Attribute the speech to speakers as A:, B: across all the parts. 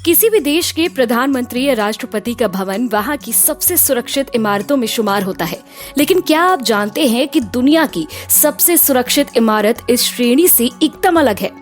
A: किसी भी देश के प्रधानमंत्री या राष्ट्रपति का भवन वहाँ की सबसे सुरक्षित इमारतों में शुमार होता है। लेकिन क्या आप जानते हैं कि दुनिया की सबसे सुरक्षित इमारत इस श्रेणी से एकदम अलग है।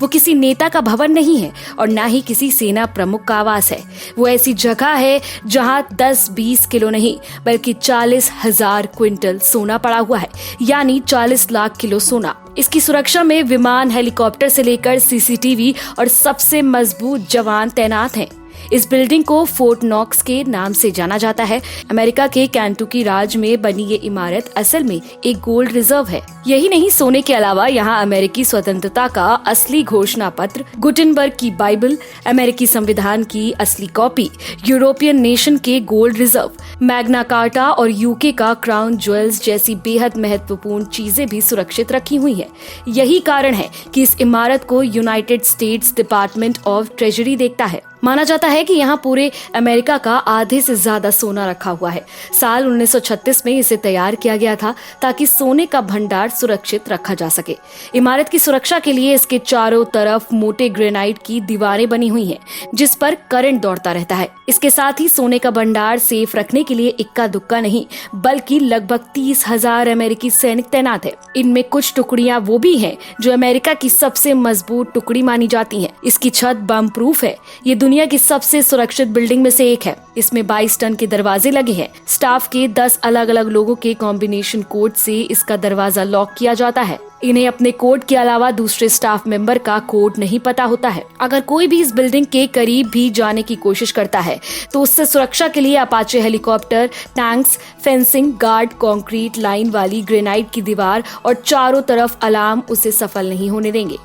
A: वो किसी नेता का भवन नहीं है और ना ही किसी सेना प्रमुख का आवास है। वो ऐसी जगह है जहां 10-20 किलो नहीं बल्कि 40,000 क्विंटल सोना पड़ा हुआ है, यानी 40 लाख किलो सोना। इसकी सुरक्षा में विमान, हेलीकॉप्टर से लेकर सीसीटीवी और सबसे मजबूत जवान तैनात हैं। इस बिल्डिंग को फोर्ट नॉक्स के नाम से जाना जाता है। अमेरिका के केंटुकी राज्य में बनी ये इमारत असल में एक गोल्ड रिजर्व है। यही नहीं, सोने के अलावा यहाँ अमेरिकी स्वतंत्रता का असली घोषणा पत्र, गुटेनबर्ग की बाइबल, अमेरिकी संविधान की असली कॉपी, यूरोपियन नेशन के गोल्ड रिजर्व, मैग्ना कार्टा और यूके का क्राउन ज्वेल्स जैसी बेहद महत्वपूर्ण चीजें भी सुरक्षित रखी हुई हैं। यही कारण है कि इस इमारत को United states department of treasury देखता है। माना जाता है कि यहाँ पूरे अमेरिका का आधे से ज्यादा सोना रखा हुआ है। साल 1936 में इसे तैयार किया गया था ताकि सोने का भंडार सुरक्षित रखा जा सके। इमारत की सुरक्षा के लिए इसके चारों तरफ मोटे ग्रेनाइट की दीवारें बनी हुई हैं, जिस पर करंट दौड़ता रहता है। इसके साथ ही सोने का भंडार सेफ रखने के लिए इक्का दुक्का नहीं बल्कि लगभग 30,000 अमेरिकी सैनिक तैनात है। इनमें कुछ टुकड़ियां वो भी हैं जो अमेरिका की सबसे मजबूत टुकड़ी मानी जाती हैं। इसकी छत बम प्रूफ है। ये दुनिया की सबसे सुरक्षित बिल्डिंग में से एक है। इसमें 22 टन के दरवाजे लगे हैं। स्टाफ के 10 अलग अलग लोगों के कॉम्बिनेशन कोड से इसका दरवाजा लॉक किया जाता है। इन्हें अपने कोड के अलावा दूसरे स्टाफ मेंबर का कोड नहीं पता होता है। अगर कोई भी इस बिल्डिंग के करीब भी जाने की कोशिश करता है तो उससे सुरक्षा के लिए Apache helicopter, tanks, fencing, guard, concrete line वाली ग्रेनाइट की दीवार और चारों तरफ अलार्म उसे सफल नहीं होने देंगे।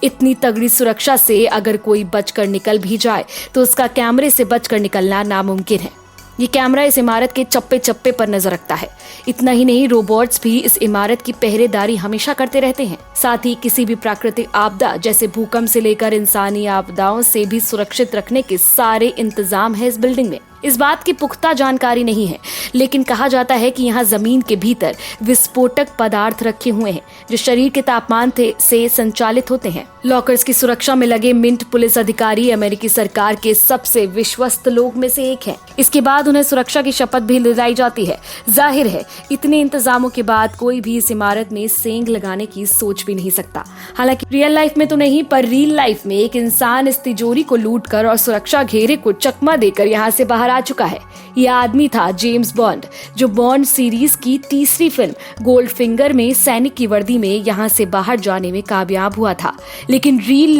A: इतनी तगड़ी सुरक्षा से अगर कोई बचकर निकल भी जाए तो उसका कैमरे से बचकर निकलना नामुमकिन है। ये कैमरा इस इमारत के चप्पे चप्पे पर नजर रखता है। इतना ही नहीं, रोबोट्स भी इस इमारत की पहरेदारी हमेशा करते रहते हैं। साथ ही किसी भी प्राकृतिक आपदा जैसे भूकंप से लेकर इंसानी आपदाओं से भी सुरक्षित रखने के सारे इंतजाम है इस बिल्डिंग में। इस बात की पुख्ता जानकारी नहीं है, लेकिन कहा जाता है कि यहाँ जमीन के भीतर विस्फोटक पदार्थ रखे हुए हैं जो शरीर के तापमान से संचालित होते हैं। लॉकर्स की सुरक्षा में लगे मिंट पुलिस अधिकारी अमेरिकी सरकार के सबसे विश्वस्त लोग में से एक हैं। इसके बाद उन्हें सुरक्षा की शपथ भी दिलाई जाती है। जाहिर है, इतने इंतजामों के बाद कोई भी इस इमारत में सेंध लगाने की सोच भी नहीं सकता। हालांकि रियल लाइफ में तो नहीं, पर रियल लाइफ में एक इंसान इस तिजोरी को लूटकर और सुरक्षा घेरे को चकमा देकर यहाँ से बाहर आ चुका है। यह आदमी था जेम्स बॉन्ड, जो बॉन्ड सीरीज की तीसरी फिल्म गोल्ड फिंगर में सैनिक की वर्दी में यहाँ से बाहर जाने में कामयाब हुआ था। लेकिन रियल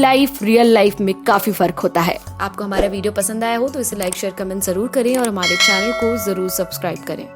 A: लाइफ में काफी फर्क होता है। आपको हमारा वीडियो पसंद आया हो तो इसे लाइक, शेयर, कमेंट जरूर करें और हमारे चैनल को जरूर सब्सक्राइब करें।